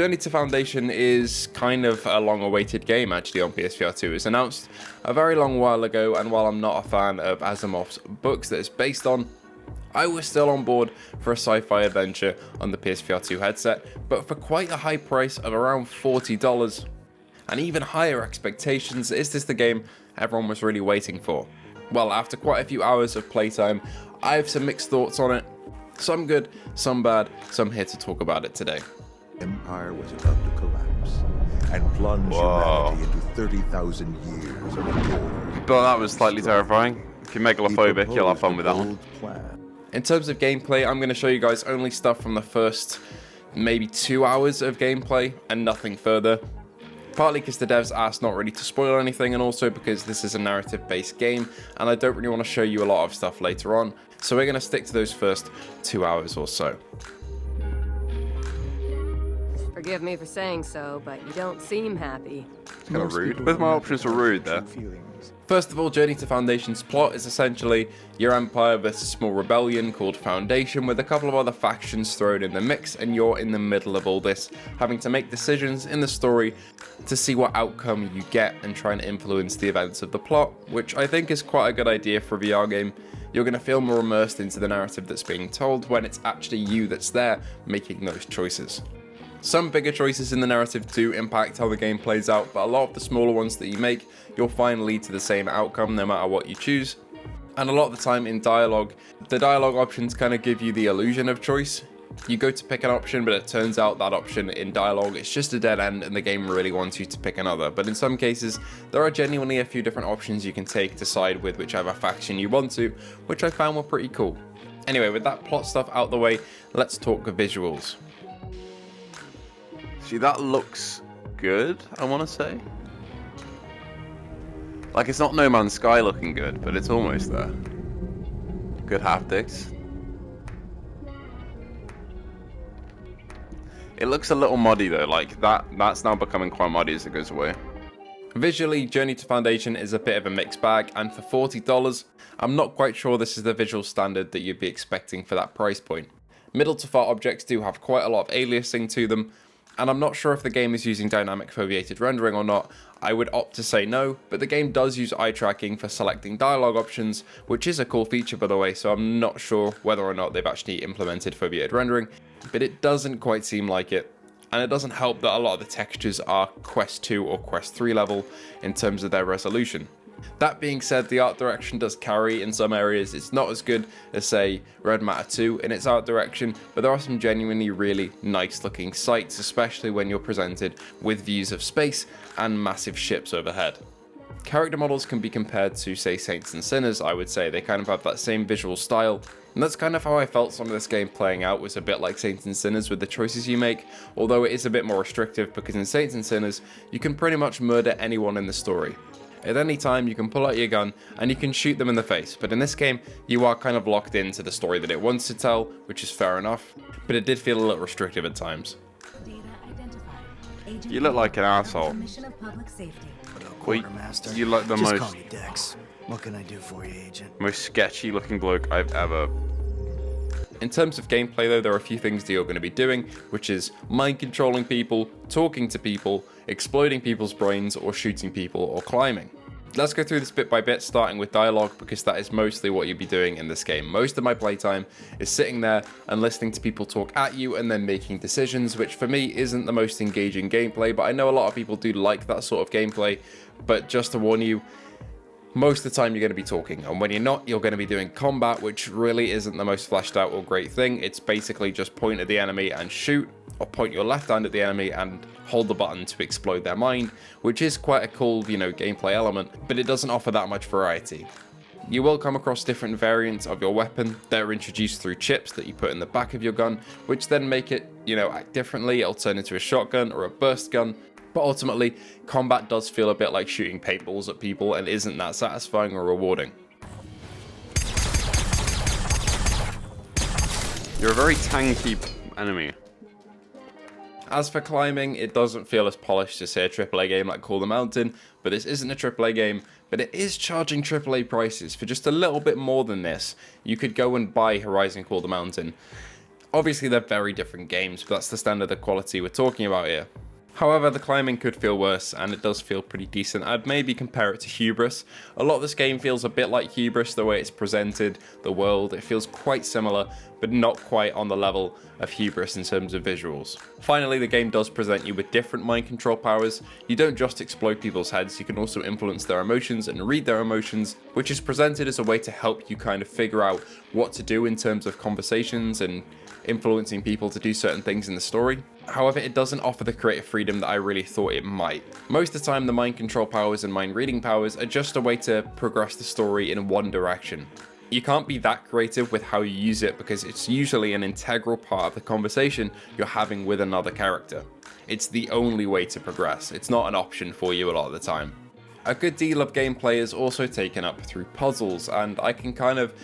Journey to Foundation is kind of a long-awaited game actually on PSVR2. It was announced a very long while ago, and while I'm not a fan of Asimov's books that it's based on, I was still on board for a sci-fi adventure on the PSVR2 headset, but for quite a high price of around $40. And even higher expectations, is this the game everyone was really waiting for? Well, after quite a few hours of playtime, I have some mixed thoughts on it. Some good, some bad, so I'm here to talk about it today. Empire was about to collapse and plunge humanity into 30,000 years of war. But that was slightly terrifying. If you're megalophobic, you'll have fun with that one. In terms of gameplay, I'm going to show you guys only stuff from the first maybe 2 hours of gameplay and nothing further. Partly because the devs asked not really to spoil anything, and also because this is a narrative-based game and I don't really want to show you a lot of stuff later on. So we're going to stick to those first 2 hours or so. Forgive me for saying so, but you don't seem happy. It's kind of rude. Both my options were rude there. First of all, Journey to Foundation's plot is essentially your empire versus a small rebellion called Foundation, with a couple of other factions thrown in the mix, and you're in the middle of all this, having to make decisions in the story to see what outcome you get and try and influence the events of the plot, which I think is quite a good idea for a VR game. You're going to feel more immersed into the narrative that's being told when it's actually you that's there making those choices. Some bigger choices in the narrative do impact how the game plays out, but a lot of the smaller ones that you make, you'll find lead to the same outcome no matter what you choose. And a lot of the time in dialogue, the dialogue options kind of give you the illusion of choice. You go to pick an option, but it turns out that option in dialogue is just a dead end and the game really wants you to pick another. But in some cases, there are genuinely a few different options you can take to side with whichever faction you want to, which I found were pretty cool. Anyway, with that plot stuff out the way, let's talk visuals. See, that looks good, I want to say. Like, it's not No Man's Sky looking good, but it's almost there. Good haptics. It looks a little muddy though, like that's now becoming quite muddy as it goes away. Visually, Journey to Foundation is a bit of a mixed bag, and for $40, I'm not quite sure this is the visual standard that you'd be expecting for that price point. Middle to far objects do have quite a lot of aliasing to them, and I'm not sure if the game is using dynamic foveated rendering or not. I would opt to say no, but the game does use eye tracking for selecting dialogue options, which is a cool feature by the way, so I'm not sure whether or not they've actually implemented foveated rendering, but it doesn't quite seem like it. And it doesn't help that a lot of the textures are Quest 2 or Quest 3 level in terms of their resolution. That being said, the art direction does carry in some areas. It's not as good as, say, Red Matter 2 in its art direction, but there are some genuinely really nice looking sights, especially when you're presented with views of space and massive ships overhead. Character models can be compared to, say, Saints and Sinners, I would say. They kind of have that same visual style, and that's kind of how I felt some of this game playing out, was a bit like Saints and Sinners with the choices you make, although it is a bit more restrictive because in Saints and Sinners, you can pretty much murder anyone in the story. At any time, you can pull out your gun and you can shoot them in the face, but in this game, you are kind of locked into the story that it wants to tell, which is fair enough, but it did feel a little restrictive at times. You look like an asshole. You look the Just most call me Dex. What can I do for you, Agent? most sketchy looking bloke I've ever. In terms of gameplay though, there are a few things that you're going to be doing, which is mind controlling people, talking to people, exploding people's brains, or shooting people, or climbing. Let's go through this bit by bit, starting with dialogue, because that is mostly what you'll be doing in this game. Most of my playtime is sitting there and listening to people talk at you and then making decisions, which for me isn't the most engaging gameplay, but I know a lot of people do like that sort of gameplay. But just to warn you, most of the time you're going to be talking, and when you're not, you're going to be doing combat, which really isn't the most fleshed out or great thing. It's basically just point at the enemy and shoot, or point your left hand at the enemy and hold the button to explode their mind, which is quite a cool, gameplay element, but it doesn't offer that much variety. You will come across different variants of your weapon that are introduced through chips that you put in the back of your gun, which then make it, act differently. It'll turn into a shotgun or a burst gun. But ultimately, combat does feel a bit like shooting paintballs at people and isn't that satisfying or rewarding. You're a very tanky enemy. As for climbing, it doesn't feel as polished as, say, a AAA game like Call the Mountain, but this isn't a AAA game, but it is charging AAA prices. For just a little bit more than this, you could go and buy Horizon Call the Mountain. Obviously they're very different games, but that's the standard of quality we're talking about here. However, the climbing could feel worse, and it does feel pretty decent. I'd maybe compare it to Hubris. A lot of this game feels a bit like Hubris, the way it's presented, the world. It feels quite similar, but not quite on the level of Hubris in terms of visuals. Finally, the game does present you with different mind control powers. You don't just explode people's heads, you can also influence their emotions and read their emotions, which is presented as a way to help you kind of figure out what to do in terms of conversations and influencing people to do certain things in the story. However, it doesn't offer the creative freedom that I really thought it might. Most of the time, the mind control powers and mind reading powers are just a way to progress the story in one direction. You can't be that creative with how you use it because it's usually an integral part of the conversation you're having with another character. It's the only way to progress. It's not an option for you a lot of the time. A good deal of gameplay is also taken up through puzzles, and I can kind of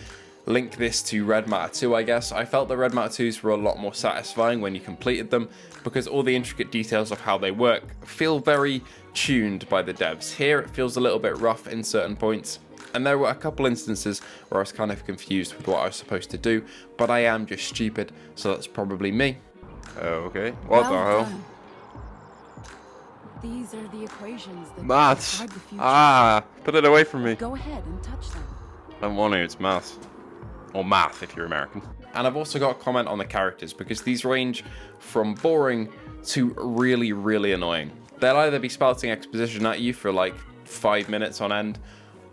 link this to Red Matter 2, I guess. I felt the Red Matter 2s were a lot more satisfying when you completed them because all the intricate details of how they work feel very tuned by the devs. Here it feels a little bit rough in certain points, and there were a couple instances where I was kind of confused with what I was supposed to do, but I am just stupid, so that's probably me. Okay, what the hell? Done. These are the equations that Maths! describe the future. Ah, put it away from me. Go ahead and touch them. I don't want to, it's maths. Or math if you're American. And I've also got a comment on the characters because these range from boring to really, really annoying. They'll either be spouting exposition at you for like 5 minutes on end,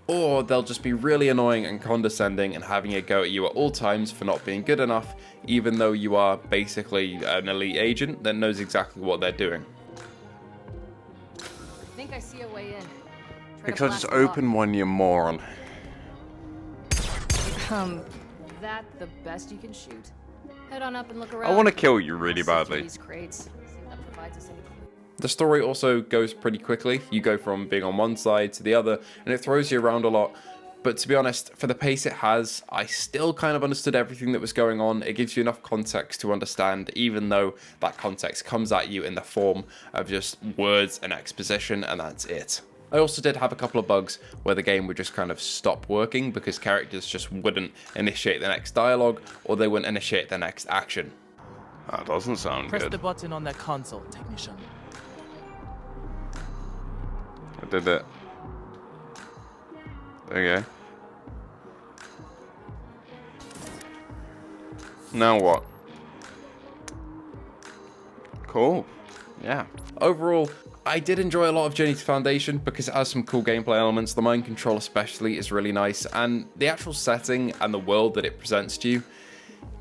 or they'll just be really annoying and condescending and having a go at you at all times for not being good enough, even though you are basically an elite agent that knows exactly what they're doing. I think I see a way in. Try to Because blast it's them off. open one, you moron. That the best you can shoot? Head on up and look around. I want to kill you really I'll sift through badly. these crates. See if that provides us any clue. The story also goes pretty quickly. You go from being on one side to the other, and it throws you around a lot. But to be honest, for the pace it has, I still kind of understood everything that was going on. It gives you enough context to understand, even though that context comes at you in the form of just words and exposition, and that's it. I also did have a couple of bugs where the game would just kind of stop working because characters just wouldn't initiate the next dialogue or they wouldn't initiate the next action. That doesn't sound Press good. the button on that console, technician. I did it. Okay. Now what? Cool. Yeah. Overall, I did enjoy a lot of Journey to Foundation because it has some cool gameplay elements. The mind control especially is really nice, and the actual setting and the world that it presents to you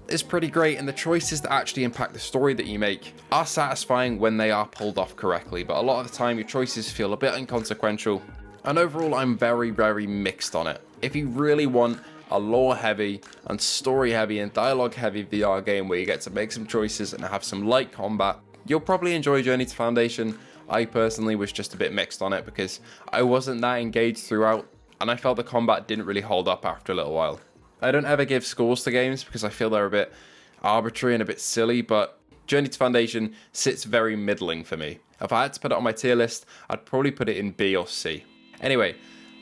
is pretty great, and the choices that actually impact the story that you make are satisfying when they are pulled off correctly, but a lot of the time your choices feel a bit inconsequential, and overall I'm very, very mixed on it. If you really want a lore heavy and story heavy and dialogue heavy VR game where you get to make some choices and have some light combat, you'll probably enjoy Journey to Foundation. I personally was just a bit mixed on it because I wasn't that engaged throughout, and I felt the combat didn't really hold up after a little while. I don't ever give scores to games because I feel they're a bit arbitrary and a bit silly, but Journey to Foundation sits very middling for me. If I had to put it on my tier list, I'd probably put it in B or C. Anyway,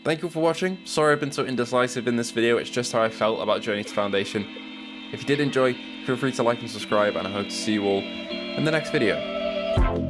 thank you for watching. Sorry I've been so indecisive in this video, it's just how I felt about Journey to Foundation. If you did enjoy, feel free to like and subscribe, and I hope to see you all in the next video.